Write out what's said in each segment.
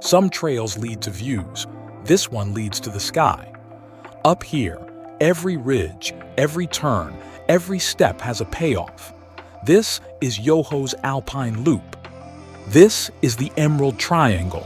Some trails lead to views. This one leads to the sky. Up here, every ridge, every turn, every step has a payoff. This is Yoho's Alpine Loop. This is the Emerald Triangle.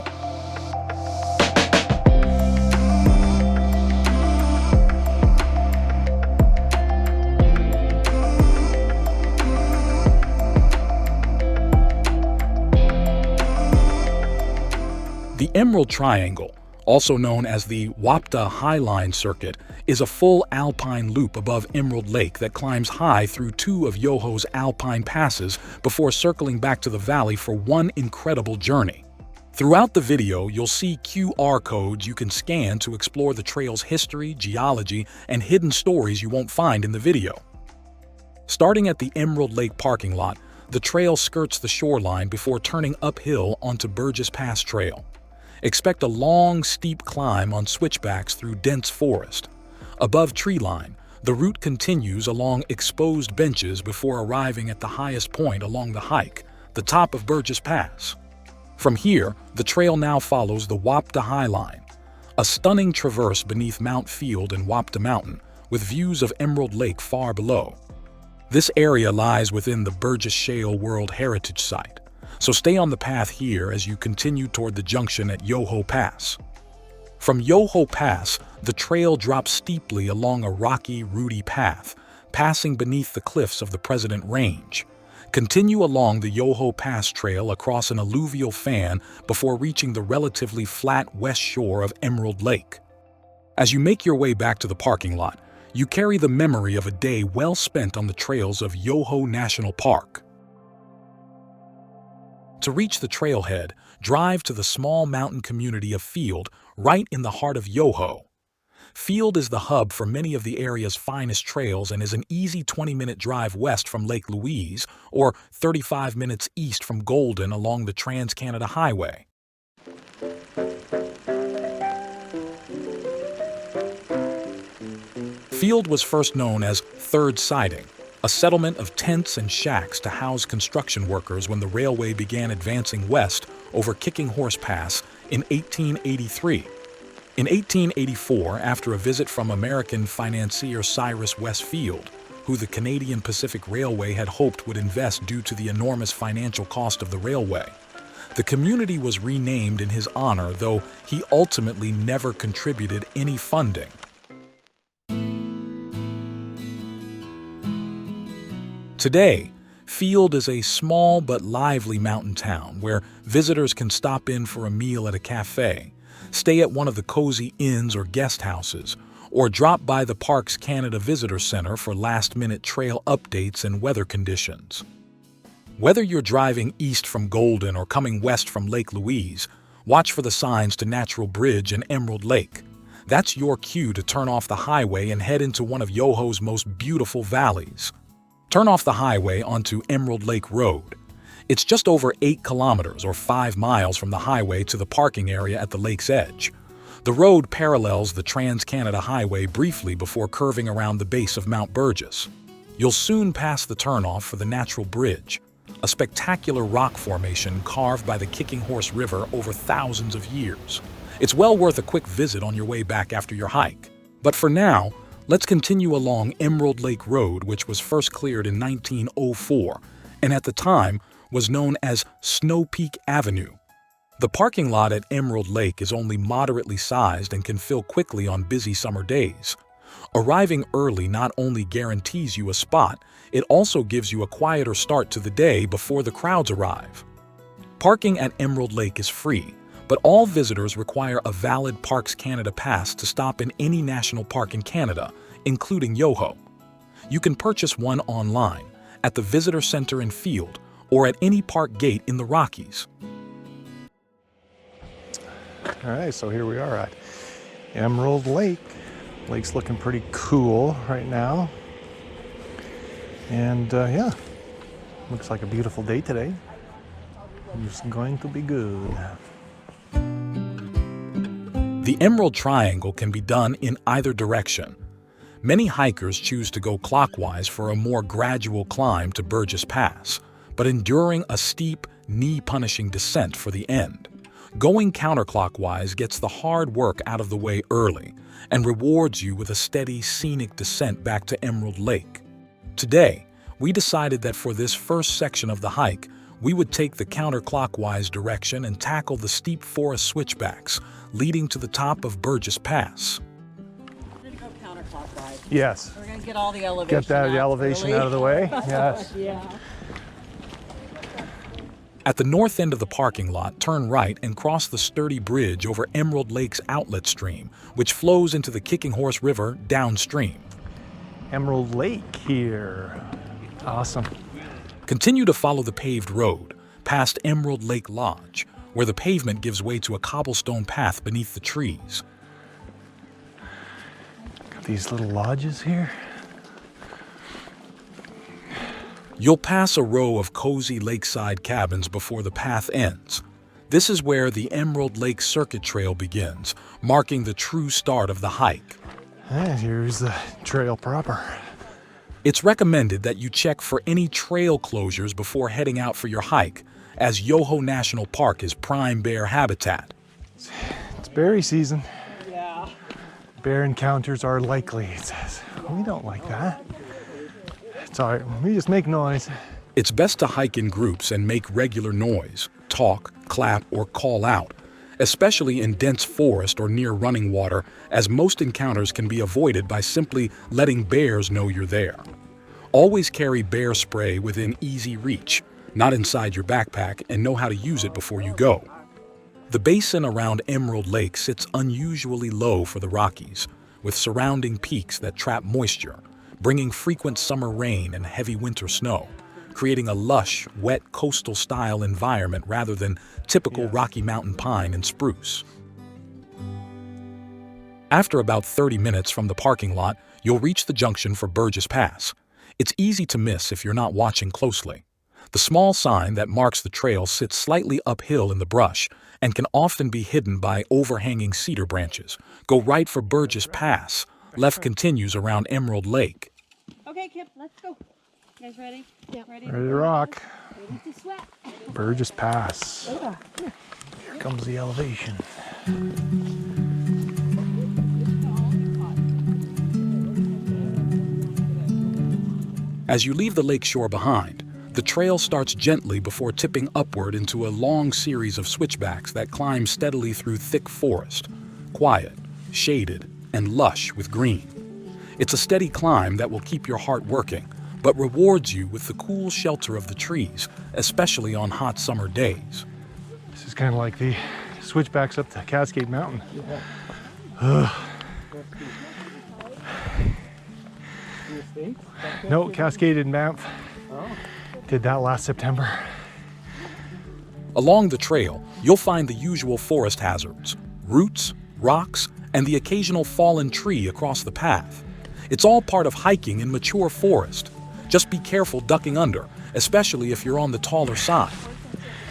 The Emerald Triangle, also known as the Wapta Highline Circuit, is a full alpine loop above Emerald Lake that climbs high through two of Yoho's alpine passes before circling back to the valley for one incredible journey. Throughout the video, you'll see QR codes you can scan to explore the trail's history, geology, and hidden stories you won't find in the video. Starting at the Emerald Lake parking lot, the trail skirts the shoreline before turning uphill onto Burgess Pass Trail. Expect a long, steep climb on switchbacks through dense forest. Above treeline, the route continues along exposed benches before arriving at the highest point along the hike, the top of Burgess Pass. From here, the trail now follows the Wapta Highline, a stunning traverse beneath Mount Field and Wapta Mountain, with views of Emerald Lake far below. This area lies within the Burgess Shale World Heritage Site, so stay on the path here as you continue toward the junction at Yoho Pass. From Yoho Pass, the trail drops steeply along a rocky, rooty path, passing beneath the cliffs of the President Range. Continue along the Yoho Pass Trail across an alluvial fan before reaching the relatively flat west shore of Emerald Lake. As you make your way back to the parking lot, you carry the memory of a day well spent on the trails of Yoho National Park. To reach the trailhead, drive to the small mountain community of Field, right in the heart of Yoho. Field is the hub for many of the area's finest trails and is an easy 20-minute drive west from Lake Louise or 35 minutes east from Golden along the Trans-Canada Highway. Field was first known as Third Siding, a settlement of tents and shacks to house construction workers when the railway began advancing west over Kicking Horse Pass in 1883. In 1884, after a visit from American financier Cyrus West Field, who the Canadian Pacific Railway had hoped would invest due to the enormous financial cost of the railway, the community was renamed in his honor, though he ultimately never contributed any funding. Today, Field is a small but lively mountain town where visitors can stop in for a meal at a cafe, stay at one of the cozy inns or guest houses, or drop by the park's Canada Visitor Center for last-minute trail updates and weather conditions. Whether you're driving east from Golden or coming west from Lake Louise, watch for the signs to Natural Bridge and Emerald Lake. That's your cue to turn off the highway and head into one of Yoho's most beautiful valleys. Turn off the highway onto Emerald Lake Road. It's just over 8 kilometers or 5 miles from the highway to the parking area at the lake's edge. The road parallels the Trans-Canada Highway briefly before curving around the base of Mount Burgess. You'll soon pass the turnoff for the Natural Bridge, a spectacular rock formation carved by the Kicking Horse River over thousands of years. It's well worth a quick visit on your way back after your hike. But for now, let's continue along Emerald Lake Road, which was first cleared in 1904 and at the time was known as Snow Peak Avenue. The parking lot at Emerald Lake is only moderately sized and can fill quickly on busy summer days. Arriving early not only guarantees you a spot, it also gives you a quieter start to the day before the crowds arrive. Parking at Emerald Lake is free, but all visitors require a valid Parks Canada pass to stop in any national park in Canada, including Yoho. You can purchase one online, at the Visitor Center in Field, or at any park gate in the Rockies. All right, so here we are at Emerald Lake. Lake's looking pretty cool right now. And yeah, looks like a beautiful day today. It's going to be good. The Emerald Triangle can be done in either direction. Many hikers choose to go clockwise for a more gradual climb to Burgess Pass, but enduring a steep, knee-punishing descent for the end. Going counterclockwise gets the hard work out of the way early and rewards you with a steady, scenic descent back to Emerald Lake. Today, we decided that for this first section of the hike, we would take the counterclockwise direction and tackle the steep forest switchbacks leading to the top of Burgess Pass. We're going to go counterclockwise. Yes. We're going to get all the elevation Get that elevation out of the way. Yes. Yeah. At the north end of the parking lot, turn right and cross the sturdy bridge over Emerald Lake's outlet stream, which flows into the Kicking Horse River downstream. Emerald Lake here. Awesome. Continue to follow the paved road, past Emerald Lake Lodge, where the pavement gives way to a cobblestone path beneath the trees. Got these little lodges here. You'll pass a row of cozy lakeside cabins before the path ends. This is where the Emerald Lake Circuit Trail begins, marking the true start of the hike. And here's the trail proper. It's recommended that you check for any trail closures before heading out for your hike, as Yoho National Park is prime bear habitat. It's berry season. Yeah. Bear encounters are likely, it says. We don't like that. It's all right, we just make noise. It's best to hike in groups and make regular noise, talk, clap, or call out, especially in dense forest or near running water, as most encounters can be avoided by simply letting bears know you're there. Always carry bear spray within easy reach, not inside your backpack, and know how to use it before you go. The basin around Emerald Lake sits unusually low for the Rockies, with surrounding peaks that trap moisture, bringing frequent summer rain and heavy winter snow, creating a lush, wet coastal-style environment rather than typical Rocky Mountain pine and spruce. After about 30 minutes from the parking lot, you'll reach the junction for Burgess Pass. It's easy to miss if you're not watching closely. The small sign that marks the trail sits slightly uphill in the brush and can often be hidden by overhanging cedar branches. Go right for Burgess Pass. Left continues around Emerald Lake. Okay, Kip, let's go. You guys ready? Yeah. Ready Ready to rock. to sweat. Burgess Pass. Here comes the elevation. As you leave the lake shore behind, the trail starts gently before tipping upward into a long series of switchbacks that climb steadily through thick forest, quiet, shaded, and lush with green. It's a steady climb that will keep your heart working, but rewards you with the cool shelter of the trees, especially on hot summer days. This is kind of like the switchbacks up to Cascade Mountain. Ugh. No, Cascaded Banff. Did that last September. Along the trail, you'll find the usual forest hazards, roots, rocks, and the occasional fallen tree across the path. It's all part of hiking in mature forest. Just be careful ducking under, especially if you're on the taller side.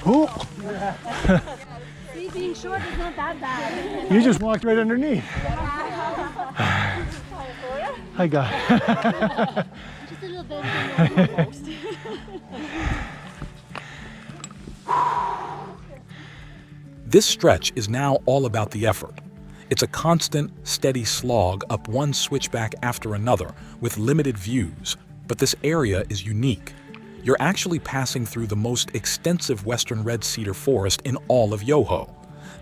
Ooh, See, being short is not that bad. you just walked right underneath. Hi, guy. Just a little bit almost. This stretch is now all about the effort. It's a constant, steady slog up one switchback after another with limited views, but this area is unique. You're actually passing through the most extensive western red cedar forest in all of Yoho.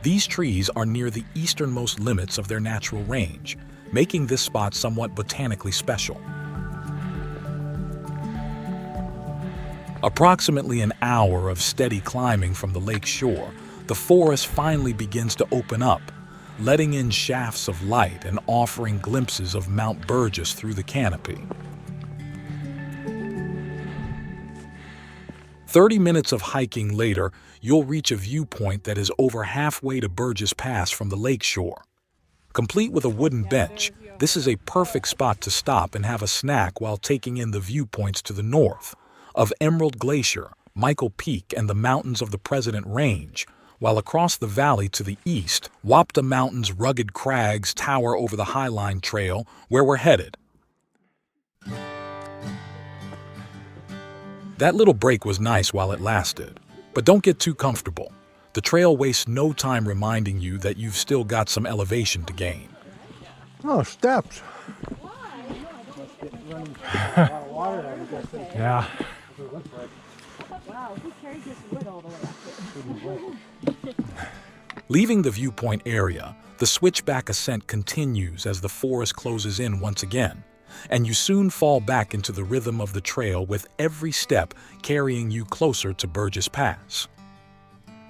These trees are near the easternmost limits of their natural range, making this spot somewhat botanically special. Approximately an hour of steady climbing from the lake shore, the forest finally begins to open up, letting in shafts of light and offering glimpses of Mount Burgess through the canopy. 30 minutes of hiking later, you'll reach a viewpoint that is over halfway to Burgess Pass from the lake shore. Complete with a wooden bench, this is a perfect spot to stop and have a snack while taking in the viewpoints to the north of Emerald Glacier, Michael Peak, and the mountains of the President Range, while across the valley to the east, Wapta Mountain's rugged crags tower over the Highline Trail, where we're headed. That little break was nice while it lasted, but don't get too comfortable. The The trail wastes no time reminding you that you've still got some elevation to gain. Oh, steps. Yeah. Wow, who carried this wood all the way up here? Leaving the viewpoint area, the switchback ascent continues as the forest closes in once again, and you soon fall back into the rhythm of the trail with every step carrying you closer to Burgess Pass.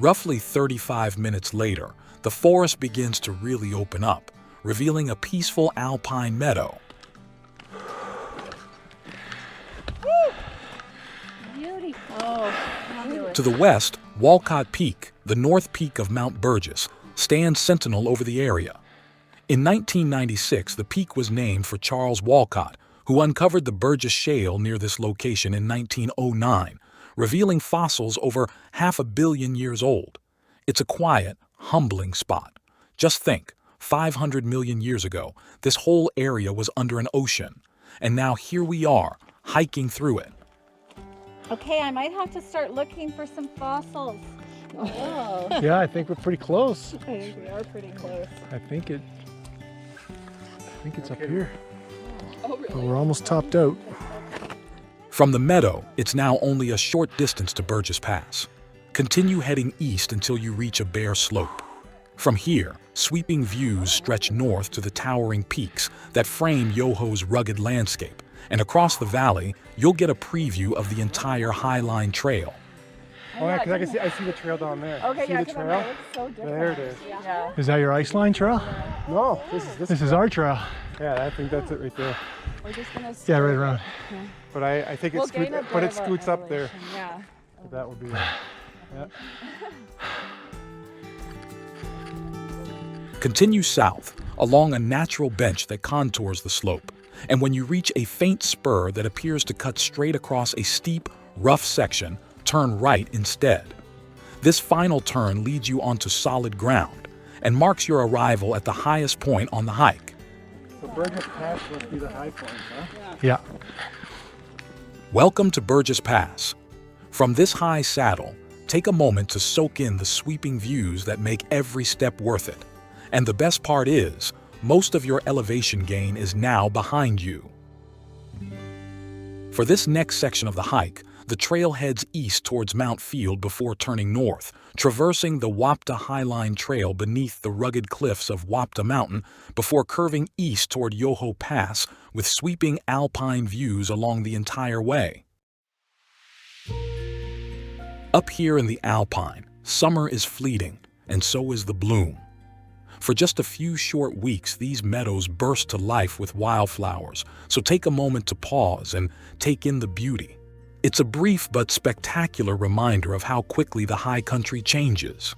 Roughly 35 minutes later, the forest begins to really open up, revealing a peaceful alpine meadow. Beauty. Oh, To the west, Walcott Peak, the north peak of Mount Burgess, stands sentinel over the area. In 1996, the peak was named for Charles Walcott, who uncovered the Burgess Shale near this location in 1909, revealing fossils over 500 million years old. It's a quiet, humbling spot. Just think, 500 million years ago, this whole area was under an ocean, and now here we are, hiking through it. Okay, I might have to start looking for some fossils. Oh, Yeah, I think we're pretty close. I think we are pretty close. I think it's up here. But we're almost topped out. From the meadow, it's now only a short distance to Burgess Pass. Continue heading east until you reach a bare slope. From here, sweeping views stretch north to the towering peaks that frame Yoho's rugged landscape, and across the valley, you'll get a preview of the entire Highline Trail. Oh yeah, because I see the trail down there. Okay, see yeah, the 'cause trail? it looks so different. There it is. Yeah. Is that your ice line trail? No, This is our trail. Yeah, I think that's it right there. We're just gonna Yeah, right around. But I think We'll it gain scoots, a but bit it of a scoots up there. elevation, Yeah. That would be. Yeah. Continue south along a natural bench that contours the slope, and when you reach a faint spur that appears to cut straight across a steep, rough section, turn right instead. This final turn leads you onto solid ground and marks your arrival at the highest point on the hike. So Burgess Pass must be the high point, huh? Yeah. Welcome to Burgess Pass. From this high saddle, take a moment to soak in the sweeping views that make every step worth it. And the best part is, most of your elevation gain is now behind you. For this next section of the hike, the trail heads east towards Mount Field before turning north, traversing the Wapta Highline Trail beneath the rugged cliffs of Wapta Mountain before curving east toward Yoho Pass with sweeping alpine views along the entire way. Up here in the Alpine, summer is fleeting, and so is the bloom. For just a few short weeks, these meadows burst to life with wildflowers, so take a moment to pause and take in the beauty. It's a brief but spectacular reminder of how quickly the high country changes.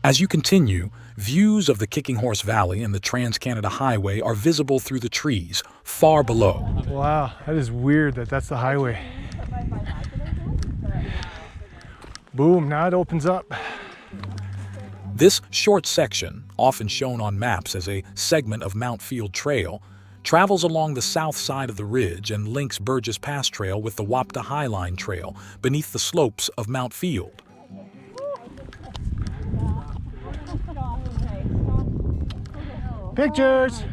As you continue, views of the Kicking Horse Valley and the Trans-Canada Highway are visible through the trees, far below. Wow, that is weird that that's the highway. Boom, now it opens up. This short section, often shown on maps as a segment of Mount Field Trail, travels along the south side of the ridge and links Burgess Pass Trail with the Wapta Highline Trail beneath the slopes of Mount Field. Pictures!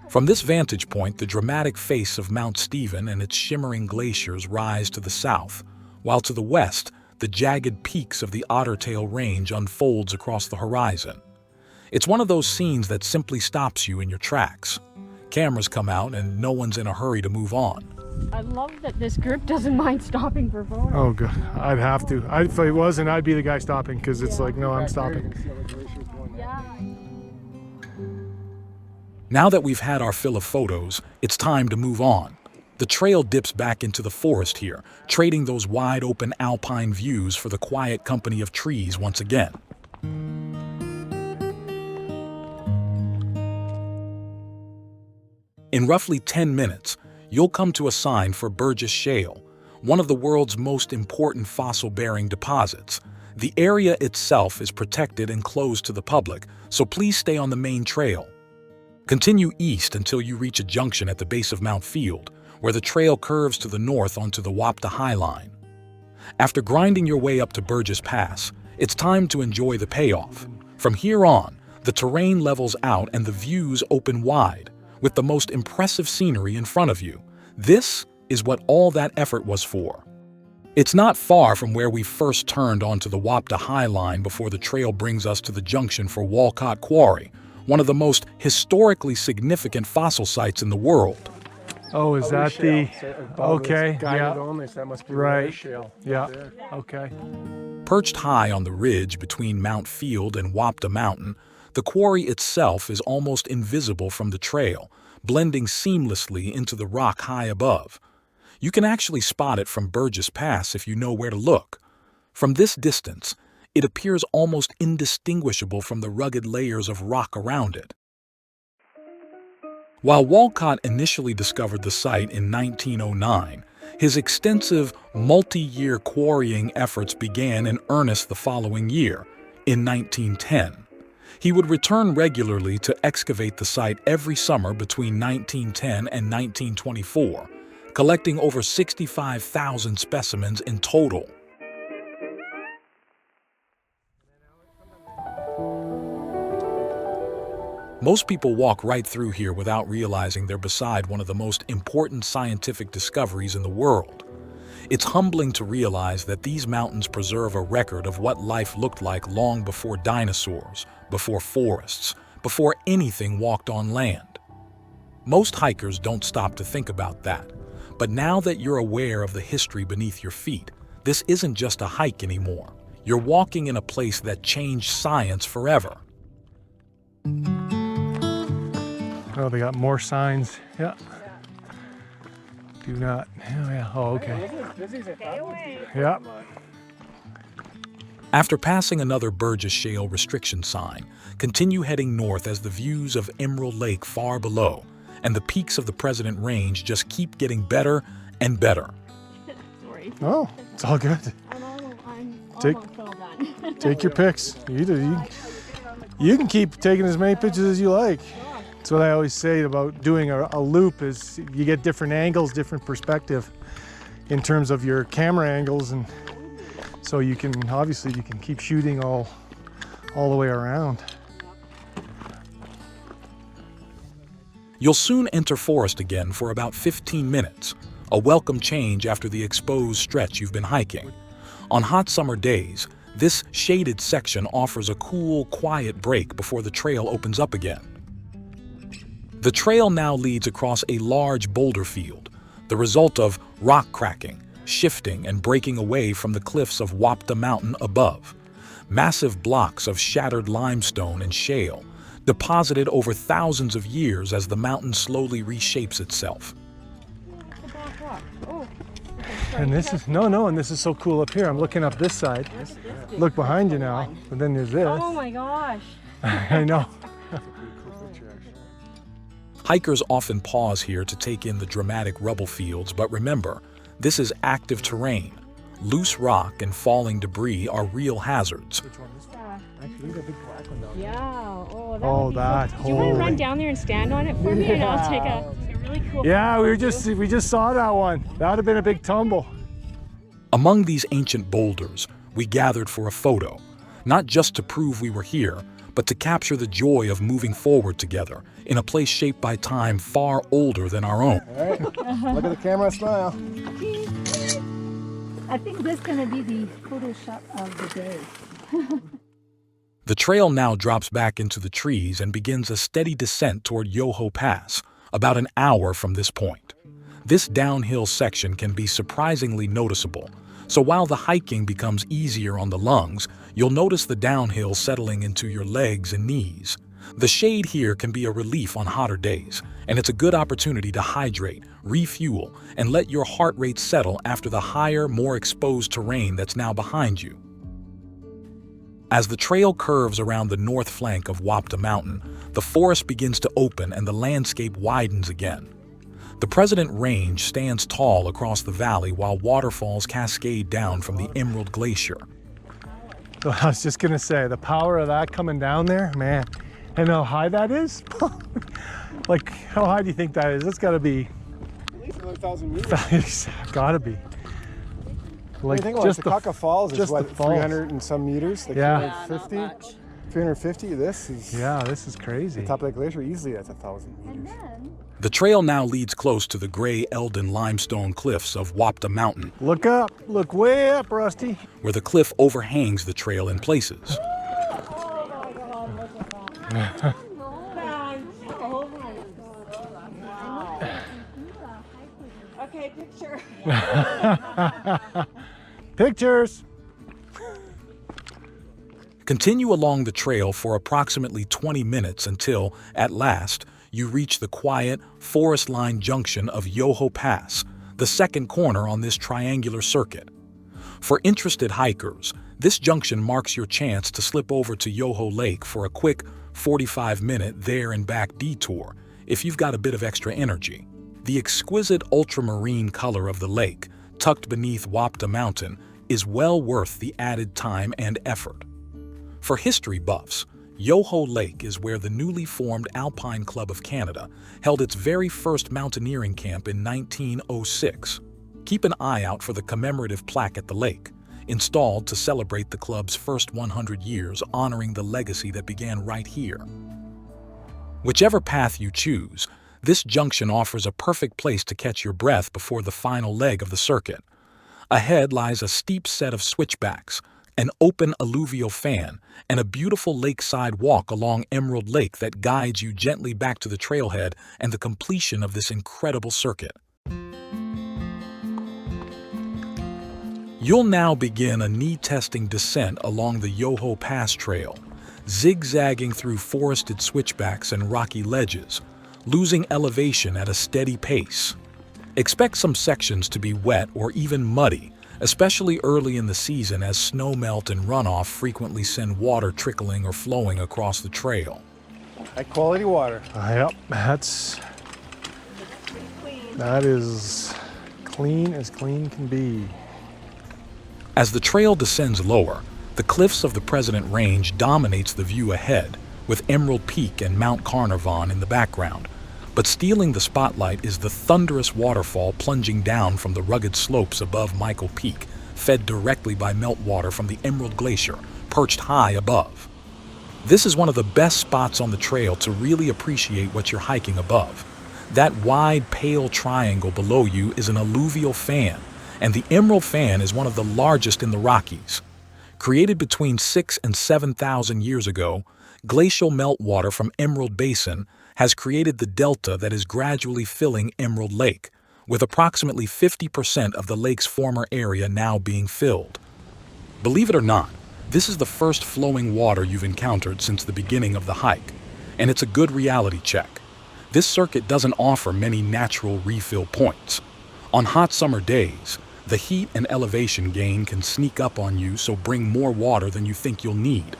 From this vantage point, the dramatic face of Mount Stephen and its shimmering glaciers rise to the south, while to the west, the jagged peaks of the Ottertail Range unfolds across the horizon. It's one of those scenes that simply stops you in your tracks. Cameras come out and no one's in a hurry to move on. I love that this group doesn't mind stopping for photos. Oh, God. I'd have to. If I wasn't, I'd be the guy stopping because it's like, no, I'm stopping. Yeah. Now that we've had our fill of photos, it's time to move on. The trail dips back into the forest here, trading those wide-open alpine views for the quiet company of trees once again. In roughly 10 minutes, you'll come to a sign for Burgess Shale, one of the world's most important fossil-bearing deposits. The area itself is protected and closed to the public, so please stay on the main trail. Continue east until you reach a junction at the base of Mount Field, where the trail curves to the north onto the Wapta Highline. After grinding your way up to Burgess Pass, It's time to enjoy the payoff. From here on, the terrain levels out and the views open wide, with the most impressive scenery in front of you. This is what all that effort was for. It's not far from where we first turned onto the Wapta Highline before the trail brings us to the junction for Walcott Quarry, one of the most historically significant fossil sites in the world. Oh, is that the... Okay, Guided yeah. only, so that must be Right. the shale. Yeah, There. okay. Perched high on the ridge between Mount Field and Wapta Mountain, the quarry itself is almost invisible from the trail, blending seamlessly into the rock high above. You can actually spot it from Burgess Pass if you know where to look. From this distance, it appears almost indistinguishable from the rugged layers of rock around it. While Walcott initially discovered the site in 1909, his extensive, multi-year quarrying efforts began in earnest the following year, in 1910. He would return regularly to excavate the site every summer between 1910 and 1924, collecting over 65,000 specimens in total. Most people walk right through here without realizing they're beside one of the most important scientific discoveries in the world. It's humbling to realize that these mountains preserve a record of what life looked like long before dinosaurs, before forests, before anything walked on land. Most hikers don't stop to think about that. But now that you're aware of the history beneath your feet, this isn't just a hike anymore. You're walking in a place that changed science forever. Oh, they got more signs. Yeah. Do not. Oh, yeah. Oh, okay. Yeah. After passing another Burgess Shale restriction sign, continue heading north as the views of Emerald Lake far below and the peaks of the President Range just keep getting better and better. Sorry. Oh, it's all good. I'm Take- almost all done. Take your pics. You can keep taking as many pictures as you like. That's what I always say about doing a loop is you get different angles, different perspective in terms of your camera angles, and so you can keep shooting all the way around. You'll soon enter forest again for about 15 minutes, a welcome change after the exposed stretch you've been hiking. On hot summer days, this shaded section offers a cool, quiet break before the trail opens up again. The trail now leads across a large boulder field, the result of rock cracking, shifting, and breaking away from the cliffs of Wapta Mountain above. Massive blocks of shattered limestone and shale, deposited over thousands of years as the mountain slowly reshapes itself. And this is and this is so cool up here. I'm looking up this side. Look behind you now, and then there's this. Oh my gosh. I know. Hikers often pause here to take in the dramatic rubble fields, but remember, this is active terrain. Loose rock and falling debris are real hazards. Yeah. Oh, that Oh, would be that cool. Do you want to holy- run down there and stand on it for me, and I'll take a really cool. Yeah, we just saw that one. That would have been a big tumble. Among these ancient boulders, we gathered for a photo, not just to prove we were here, but to capture the joy of moving forward together in a place shaped by time far older than our own. All right, look at the camera, smile. I think this is going to be the Photoshop of the day. The trail now drops back into the trees and begins a steady descent toward Yoho Pass, about an hour from this point. This downhill section can be surprisingly noticeable, so while the hiking becomes easier on the lungs, you'll notice the downhill settling into your legs and knees. The shade here can be a relief on hotter days, and it's a good opportunity to hydrate, refuel, and let your heart rate settle after the higher, more exposed terrain that's now behind you. As the trail curves around the north flank of Wapta Mountain, the forest begins to open and the landscape widens again. The President Range stands tall across the valley while waterfalls cascade down from the Emerald Glacier. So I was just gonna say, the power of that coming down there, man. And how high that is? Like, how high do you think that is? It's gotta be, At least another 1,000 meters. gotta be. Like think about just it, the Kaka Falls is just what, the falls. 300 and some meters? Like Yeah. 350? 350? This is Yeah, this is crazy. top of that glacier easily. That's 1,000 meters. The trail now leads close to the gray Eldon limestone cliffs of Wapta Mountain, Look up, look way up, Rusty. where the cliff overhangs the trail in places. Okay, picture. Pictures. Continue along the trail for approximately 20 minutes until, at last, you reach the quiet, forest-lined junction of Yoho Pass, the second corner on this triangular circuit. For interested hikers, this junction marks your chance to slip over to Yoho Lake for a quick 45-minute there and back detour if you've got a bit of extra energy. The exquisite ultramarine color of the lake, tucked beneath Wapta Mountain, is well worth the added time and effort. For history buffs, Yoho Lake is where the newly formed Alpine Club of Canada held its very first mountaineering camp in 1906. Keep an eye out for the commemorative plaque at the lake, installed to celebrate the club's first 100 years, honoring the legacy that began right here. Whichever path you choose, this junction offers a perfect place to catch your breath before the final leg of the circuit. Ahead lies a steep set of switchbacks, an open alluvial fan, and a beautiful lakeside walk along Emerald Lake that guides you gently back to the trailhead and the completion of this incredible circuit. You'll now begin a knee-testing descent along the Yoho Pass Trail, zigzagging through forested switchbacks and rocky ledges, losing elevation at a steady pace. Expect some sections to be wet or even muddy, especially early in the season as snowmelt and runoff frequently send water trickling or flowing across the trail. High quality water. Yep, that is clean as clean can be. As the trail descends lower, the cliffs of the President Range dominates the view ahead, with Emerald Peak and Mount Carnarvon in the background. But stealing the spotlight is the thunderous waterfall plunging down from the rugged slopes above Michael Peak, fed directly by meltwater from the Emerald Glacier, perched high above. This is one of the best spots on the trail to really appreciate what you're hiking above. That wide, pale triangle below you is an alluvial fan, and the Emerald Fan is one of the largest in the Rockies. Created between 6,000 and 7,000 years ago, glacial meltwater from Emerald Basin has created the delta that is gradually filling Emerald Lake, with approximately 50% of the lake's former area now being filled. Believe it or not, this is the first flowing water you've encountered since the beginning of the hike, and it's a good reality check. This circuit doesn't offer many natural refill points. On hot summer days, the heat and elevation gain can sneak up on you, so bring more water than you think you'll need.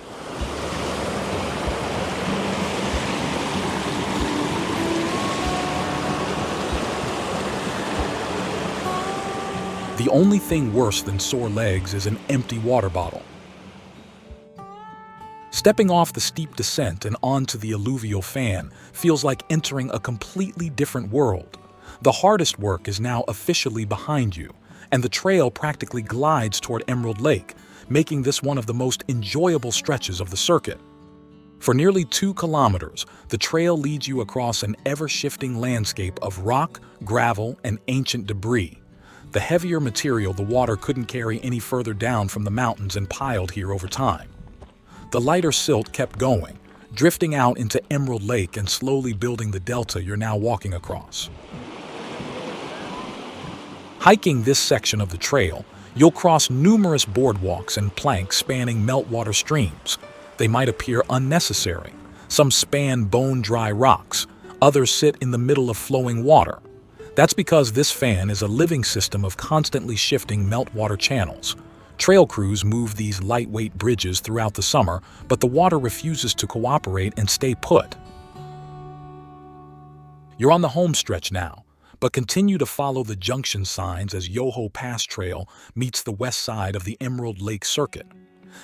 The only thing worse than sore legs is an empty water bottle. Stepping off the steep descent and onto the alluvial fan feels like entering a completely different world. The hardest work is now officially behind you, and the trail practically glides toward Emerald Lake, making this one of the most enjoyable stretches of the circuit. For nearly 2 kilometers, the trail leads you across an ever-shifting landscape of rock, gravel, and ancient debris. The heavier material the water couldn't carry any further down from the mountains and piled here over time. The lighter silt kept going, drifting out into Emerald Lake and slowly building the delta you're now walking across. Hiking this section of the trail, you'll cross numerous boardwalks and planks spanning meltwater streams. They might appear unnecessary. Some span bone-dry rocks, others sit in the middle of flowing water. That's because this fan is a living system of constantly shifting meltwater channels. Trail crews move these lightweight bridges throughout the summer, but the water refuses to cooperate and stay put. You're on the home stretch now, but continue to follow the junction signs as Yoho Pass Trail meets the west side of the Emerald Lake Circuit.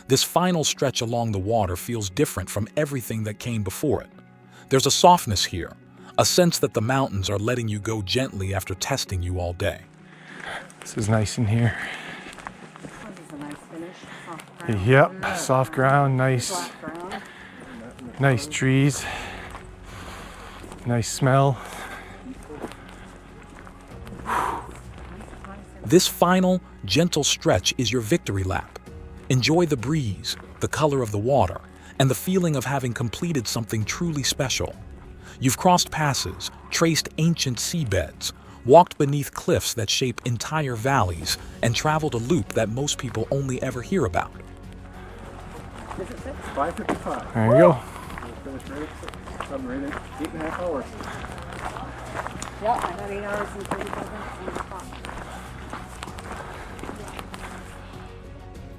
This final stretch along the water feels different from everything that came before it. There's a softness here, a sense that the mountains are letting you go gently after testing you all day. This is nice in here. Yep, soft ground, nice, nice trees, nice smell. This final, gentle stretch is your victory lap. Enjoy the breeze, the color of the water, and the feeling of having completed something truly special. You've crossed passes, traced ancient seabeds, walked beneath cliffs that shape entire valleys, and traveled a loop that most people only ever hear about. 5:55. There you go. We'll finish right at 7, right at 8.5 hours. Yeah, I got 8 hours and 35 minutes.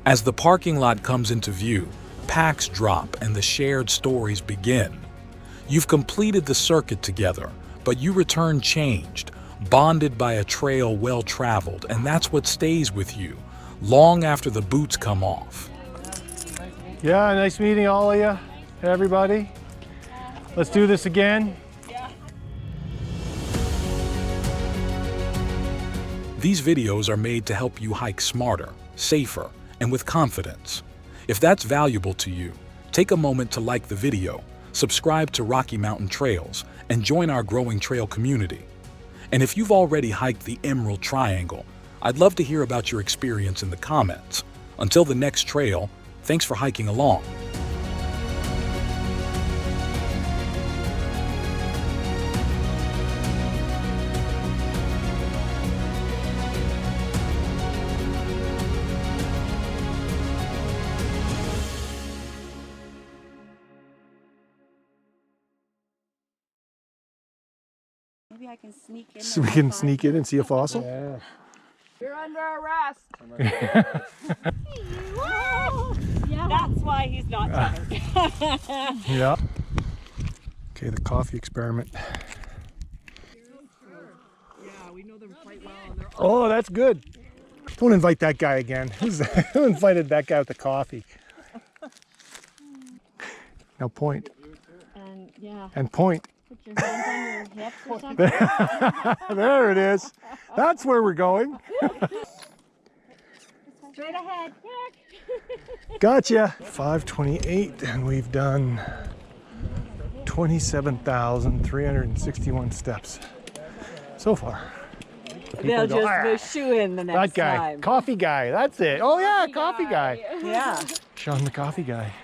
As the parking lot comes into view, packs drop and the shared stories begin. You've completed the circuit together, but you return changed, bonded by a trail well traveled, and that's what stays with you long after the boots come off. Yeah, nice meeting all of you, everybody. Let's do this again. These videos are made to help you hike smarter, safer, and with confidence. If that's valuable to you, take a moment to like the video, subscribe to Rocky Mountain Trails, and join our growing trail community. And if you've already hiked the Emerald Triangle, I'd love to hear about your experience in the comments. Until the next trail, thanks for hiking along. Maybe I can sneak in. So we can sneak in and see a fossil? Yeah. You're under arrest. Yeah. That's why he's not coming. Yeah. Okay, the coffee experiment. Oh, that's good. Don't invite that guy again. Who invited that guy with the coffee? Now point. And yeah, And point. put your hands on your hips or something. There it is. That's where we're going. Straight ahead. Gotcha. 5:28, and we've done 27,361 steps so far. They'll go, just shoe in the next That guy, time. coffee guy, that's it. Oh yeah, coffee guy. Yeah. Sean the coffee guy.